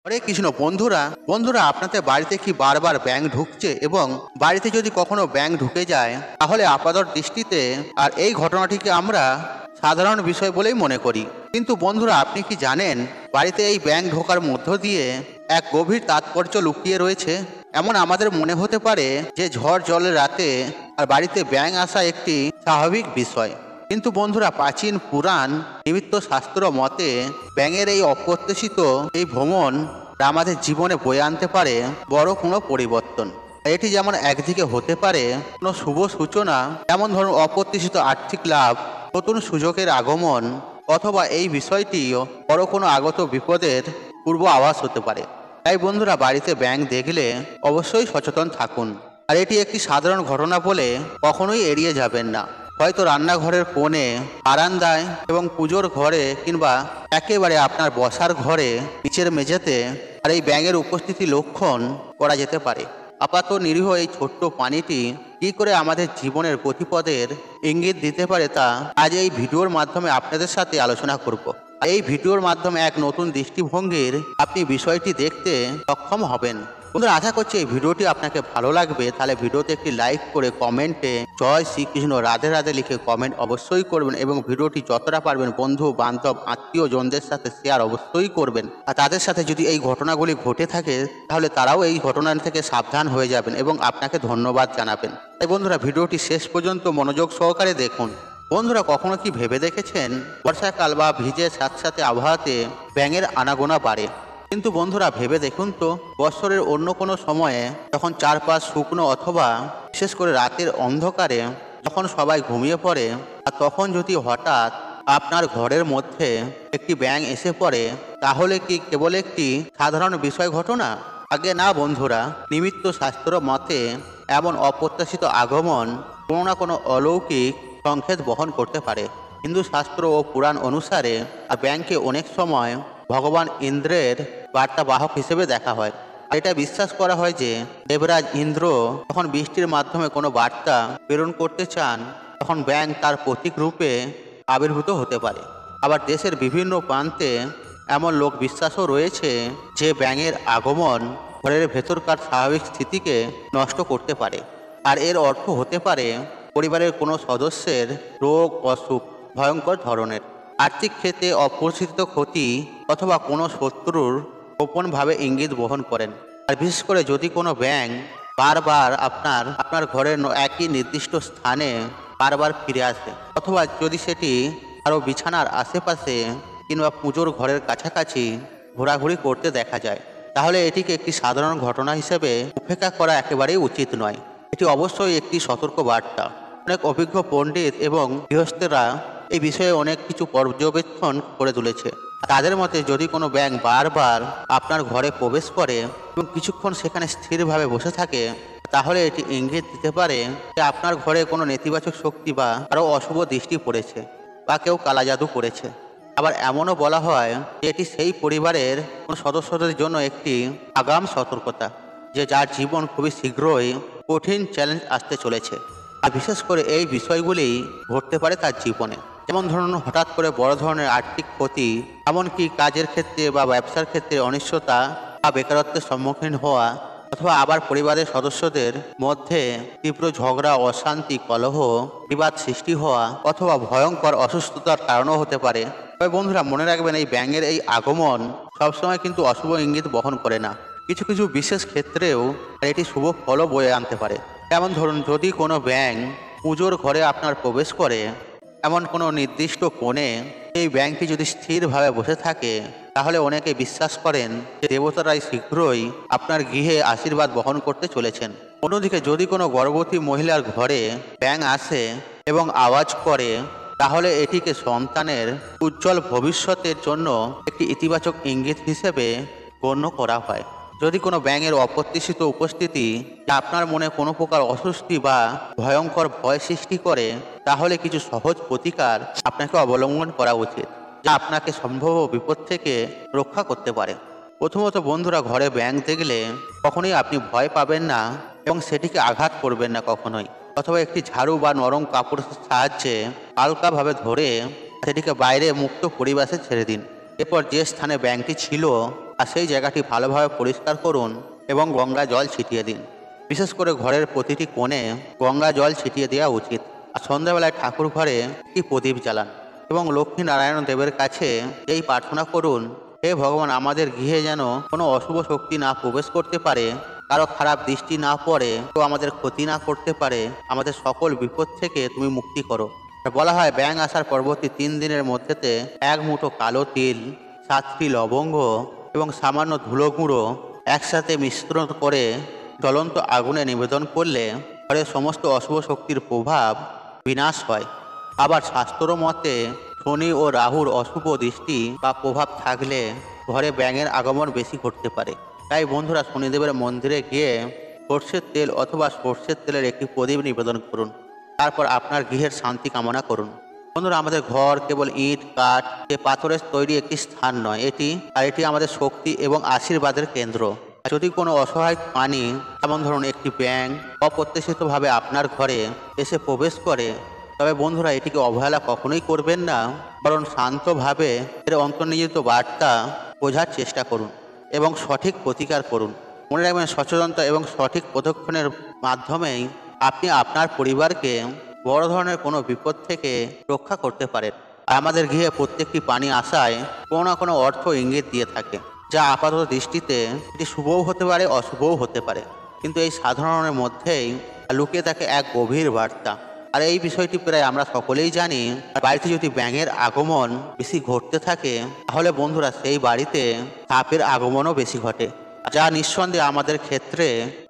হরে কৃষ্ণ। বন্ধুরা বন্ধুরা আপনাদের বাড়িতে কি বারবার ব্যাঙ ঢুকছে? এবং বাড়িতে যদি কখনো ব্যাঙ ঢুকে যায় তাহলে আপাতত দৃষ্টিতে আর এই ঘটনাটিকে আমরা সাধারণ বিষয় বলেই মনে করি, কিন্তু বন্ধুরা আপনি কি জানেন বাড়িতে এই ব্যাঙ ঢোকার মধ্য দিয়ে এক গভীর তাৎপর্য লুকিয়ে রয়েছে? এমন আমাদের মনে হতে পারে যে ঝড় জলের রাতে আর বাড়িতে ব্যাঙ আসা একটি স্বাভাবিক বিষয়, কিন্তু বন্ধুরা প্রাচীন পুরাণ নিমিত্ত শাস্ত্র মতে ব্যাঙের এই অপ্রত্যাশিত এই ভ্রমণ আমাদের জীবনে বয়ে আনতে পারে বড় কোনো পরিবর্তন। এটি যেমন একদিকে হতে পারে কোনো শুভ সূচনা, যেমন ধরুন অপ্রত্যাশিত আর্থিক লাভ, নতুন সুযোগের আগমন, অথবা এই বিষয়টিও বড় কোনো আগত বিপদের পূর্ব আভাস হতে পারে। তাই বন্ধুরা বাড়িতে ব্যাঙ দেখলে অবশ্যই সচেতন থাকুন। আর এটি একটি সাধারণ ঘটনা বলে কখনোই এড়িয়ে যাবেন না। হয়তো রান্নাঘরের কোণে, বারান্দায় এবং পুজোর ঘরে, কিংবা একেবারে আপনার বসার ঘরে নিচের মেঝেতে আর এই ব্যাঙের উপস্থিতি লক্ষণ করা যেতে পারে। আপাতত নিরীহ এই ছোট্ট প্রাণীটি কী করে আমাদের জীবনের গতিপথের ইঙ্গিত দিতে পারে তা আজ এই ভিডিওর মাধ্যমে আপনাদের সাথে আলোচনা করব। এই ভিডিওর মাধ্যমে এক নতুন দৃষ্টিভঙ্গির আপনি বিষয়টি দেখতে সক্ষম হবেন। বন্ধুরা আশা করছি এই ভিডিওটি আপনাকে ভালো লাগবে। তাহলে ভিডিওতে একটি লাইক করে কমেন্টে জয় শ্রীকৃষ্ণ রাধে রাধে লিখে কমেন্ট অবশ্যই করবেন, এবং ভিডিওটি যতটা পারবেন বন্ধু বান্ধব আত্মীয় জনদের সাথে শেয়ার অবশ্যই করবেন। আর তাদের সাথে যদি এই ঘটনাগুলি ঘটে থাকে তাহলে তারাও এই ঘটনা থেকে সাবধান হয়ে যাবেন এবং আপনাকে ধন্যবাদ জানাবেন। তাই বন্ধুরা ভিডিওটি শেষ পর্যন্ত মনোযোগ সহকারে দেখুন। বন্ধুরা কখনো কি ভেবে দেখেছেন বর্ষাকাল বা ভিজে স্যাঁতস্যাঁতে আবহাওয়াতে ব্যাঙের আনাগোনা বাড়ে? কিন্তু বন্ধুরা ভেবে দেখুন তো, বছরের অন্য কোনো সময়ে যখন চারপাশ শুকনো অথবা বিশেষ করে রাতের অন্ধকারে যখন সবাই ঘুমিয়ে পড়ে, আর তখন যদি হঠাৎ আপনার ঘরের মধ্যে একটি ব্যাঙ এসে পড়ে, তাহলে কি কেবল একটি সাধারণ বিষয় ঘটনা? আগে না বন্ধুরা, নিমিত্ত শাস্ত্র মতে এমন অপ্রত্যাশিত আগমন কোনো না কোনো অলৌকিক সংকেত বহন করতে পারে। হিন্দু শাস্ত্র ও পুরাণ অনুসারে ব্যাঙকে অনেক সময় ভগবান ইন্দ্রের বার্তাবাহক হিসেবে দেখা হয়। এটা বিশ্বাস করা হয় যে দেবরাজ ইন্দ্র যখন বৃষ্টির মাধ্যমে কোনো বার্তা প্রেরণ করতে চান, তখন ব্যাঙ তার প্রতীক রূপে আবির্ভূত হতে পারে। আবার দেশের বিভিন্ন প্রান্তে এমন লোক বিশ্বাসও রয়েছে যে ব্যাঙের আগমন ঘরের ভেতরকার স্বাভাবিক স্থিতিকে নষ্ট করতে পারে। আর এর অর্থ হতে পারে পরিবারের কোনো সদস্যের রোগ, অসুখ, ভয়ঙ্কর ধরনের আর্থিক ক্ষেত্রে অপ্রত্যাশিত ক্ষতি, অথবা কোনো শত্রুর গোপনভাবে ইঙ্গিত বহন করেন। আর বিশেষ করে যদি কোনো ব্যাঙ বারবার আপনার ঘরের একই নির্দিষ্ট স্থানে বারবার ফিরে আসে, অথবা যদি সেটি আরও বিছানার আশেপাশে কিংবা পুজোর ঘরের কাছাকাছি ঘোরাঘুরি করতে দেখা যায়, তাহলে এটিকে একটি সাধারণ ঘটনা হিসেবে উপেক্ষা করা একেবারেই উচিত নয়। এটি অবশ্যই একটি সতর্ক বার্তা। অনেক অভিজ্ঞ পণ্ডিত এবং গৃহস্থেরা এই বিষয়ে অনেক কিছু পর্যবেক্ষণ করে তুলেছে। তাদের মতে যদি কোনো ব্যাঙ বারবার আপনার ঘরে প্রবেশ করে এবং কিছুক্ষণ সেখানে স্থিরভাবে বসে থাকে, তাহলে এটি ইঙ্গিত দিতে পারে যে আপনার ঘরে কোনো নেতিবাচক শক্তি বা আরও অশুভ দৃষ্টি পড়েছে, বা কেউ কালাজাদু করেছে। আবার এমনও বলা হয় যে এটি সেই পরিবারের কোনো সদস্যদের জন্য একটি আগাম সতর্কতা, যে যার জীবন খুবই শীঘ্রই কঠিন চ্যালেঞ্জ আসতে চলেছে। আর বিশেষ করে এই বিষয়গুলি ঘটতে পারে তার জীবনে, যেমন ধরুন হঠাৎ করে বড় ধরনের আর্থিক ক্ষতি, এমনকি কাজের ক্ষেত্রে বা ব্যবসার ক্ষেত্রে অনিশ্চয়তা বা বেকারত্বের সম্মুখীন হওয়া, অথবা আবার পরিবারের সদস্যদের মধ্যে তীব্র ঝগড়া, অশান্তি, কলহ, বিবাদ সৃষ্টি হওয়া, অথবা ভয়ঙ্কর অসুস্থতার কারণও হতে পারে। তবে বন্ধুরা মনে রাখবেন, এই ব্যাঙের এই আগমন সবসময় কিন্তু অশুভ ইঙ্গিত বহন করে না। কিছু কিছু বিশেষ ক্ষেত্রেও এটি শুভ ফলও বয়ে আনতে পারে। যেমন ধরুন যদি কোনো ব্যাঙ পুজোর ঘরে আপনার প্রবেশ করে, এমন কোনো নির্দিষ্ট কোণে এই ব্যাঙটি যদি স্থিরভাবে বসে থাকে, তাহলে অনেকে বিশ্বাস করেন যে দেবতারাই শীঘ্রই আপনার গৃহে আশীর্বাদ বহন করতে চলেছেন। অন্যদিকে যদি কোনো গর্ভবতী মহিলার ঘরে ব্যাঙ আসে এবং আওয়াজ করে, তাহলে এটিকে সন্তানের উজ্জ্বল ভবিষ্যতের জন্য একটি ইতিবাচক ইঙ্গিত হিসেবে গণ্য করা হয়। যদি কোনো ব্যাঙের অপ্রত্যাশিত উপস্থিতি আপনার মনে কোনো প্রকার অস্বস্তি বা ভয়ঙ্কর ভয় সৃষ্টি করে, তাহলে কিছু সহজ প্রতিকার আপনাকে অবলম্বন করা উচিত, যা আপনাকে সম্ভাব্য বিপদ থেকে রক্ষা করতে পারে। প্রথমত বন্ধুরা, ঘরে ব্যাঙ দেখলে কখনোই আপনি ভয় পাবেন না এবং সেটিকে আঘাত করবেন না কখনোই, অথবা একটি ঝাড়ু বা নরম কাপড়ের সাহায্যে হালকাভাবে ধরে সেটিকে বাইরে মুক্ত পরিবেশে ছেড়ে দিন। এরপর যে স্থানে ব্যাঙটি ছিল আর সেই জায়গাটি ভালোভাবে পরিষ্কার করুন এবং গঙ্গা জল ছিটিয়ে দিন। বিশেষ করে ঘরের প্রতিটি কোণে গঙ্গা জল ছিটিয়ে দেওয়া উচিত। আর সন্ধ্যাবেলায় ঠাকুর ঘরে একটি প্রদীপ জ্বালান এবং লক্ষ্মী নারায়ণ দেবের কাছে এই প্রার্থনা করুন, হে ভগবান, আমাদের গৃহে যেন কোনো অশুভ শক্তি না প্রবেশ করতে পারে, কারো খারাপ দৃষ্টি না পড়ে, কেউ আমাদের ক্ষতি না করতে পারে, আমাদের সকল বিপদ থেকে তুমি মুক্তি করো। বলা হয় ব্যাঙ আসার পরবর্তী 3 দিনের মধ্যেতে 1 মুঠো কালো তিল, 7টি লবঙ্গ এবং সামান্য ধুলো গুঁড়ো একসাথে মিশ্রণ করে জ্বলন্ত আগুনে নিবেদন করলে ঘরের সমস্ত অশুভ শক্তির প্রভাব বিনাশ হয়। আবার শাস্ত্র মতে শনি ও রাহুর অশুভ দৃষ্টি বা প্রভাব থাকলে ঘরে ব্যাঙের আগমন বেশি ঘটতে পারে। তাই বন্ধুরা, শনিদেবের মন্দিরে গিয়ে সর্ষের তেল অথবা সর্ষের তেলের একটি প্রদীপ নিবেদন করুন। তারপর আপনার গৃহের শান্তি কামনা করুন। বন্ধুরা, আমাদের ঘর কেবল ইট, কাঠ, পাথরের তৈরি একটি স্থান নয়, এটি আমাদের শক্তি এবং আশীর্বাদের কেন্দ্র। যদি কোনো অসহায় প্রাণী, যেমন ধরুন একটি ব্যাঙ, অপ্রত্যাশিতভাবে আপনার ঘরে এসে প্রবেশ করে, তবে বন্ধুরা এটিকে অবহেলা কখনোই করবেন না, বরং শান্তভাবে এর অন্তর্নিহিত বার্তা বোঝার চেষ্টা করুন এবং সঠিক প্রতিকার করুন। মনে রাখবেন, সচেতনতা এবং সঠিক পদক্ষেপের মাধ্যমেই আপনি আপনার পরিবারকে বড় ধরনের কোনো বিপদ থেকে রক্ষা করতে পারেন। আমাদের গৃহে প্রত্যেকটি প্রাণী আসায় কোনো না কোনো অর্থ ইঙ্গিত দিয়ে থাকে, যা আপাতত দৃষ্টিতে এটি শুভও হতে পারে, অশুভও হতে পারে, কিন্তু এই সাধারণের মধ্যেই লুকিয়ে থাকে এক গভীর বার্তা। আর এই বিষয়টি প্রায় আমরা সকলেই জানি। বাড়িতে যদি ব্যাঙের আগমন বেশি ঘটতে থাকে, তাহলে বন্ধুরা সেই বাড়িতে সাপের আগমনও বেশি ঘটে, যা নিঃসন্দেহে আমাদের ক্ষেত্রে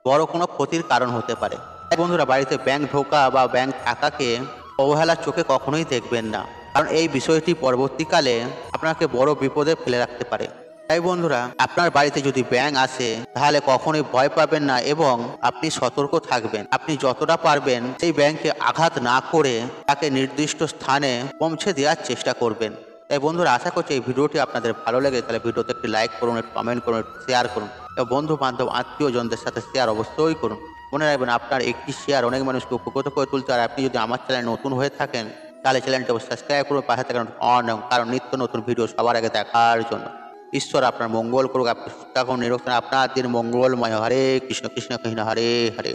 বড় কোনো ক্ষতির কারণ হতে পারে। তাই বন্ধুরা, বাড়িতে ব্যাঙ ঢোকা বা ব্যাঙ থাকাকে অবহেলার চোখে কখনোই দেখবেন না, কারণ এই বিষয়টি পরবর্তীকালে আপনাকে বড় বিপদে ফেলে রাখতে পারে। তাই বন্ধুরা, আপনার বাড়িতে যদি ব্যাঙ আসে তাহলে কখনোই ভয় পাবেন না এবং আপনি সতর্ক থাকবেন। আপনি যতটা পারবেন সেই ব্যাঙকে আঘাত না করে তাকে নির্দিষ্ট স্থানে পৌঁছে দেওয়ার চেষ্টা করবেন। তাই বন্ধুরা, আশা করছি এই ভিডিওটি আপনাদের ভালো লাগে। তাহলে ভিডিওতে একটি লাইক করুন, একটু কমেন্ট করুন, একটু শেয়ার করুন এবং বন্ধু বান্ধব আত্মীয়জনদের সাথে শেয়ার অবশ্যই করুন। মনে রাখবেন, আপনার একটি শেয়ার অনেক মানুষকে উপকৃত করে তুলতে। আর আপনি যদি আমার চ্যানেল নতুন হয়ে থাকেন তাহলে চ্যানেলটি সাবস্ক্রাইব করুন, পাশে থাকুন অন, কারণ নিত্য নতুন ভিডিও সবার আগে দেখার জন্য। ঈশ্বর আপনার মঙ্গল করুক, আপনি সুস্থ থাকুন, নিরোগ থাকুন, আপনার দিন মঙ্গলময়। হরে কৃষ্ণ কৃষ্ণ কৃষ্ণ হরে হরে।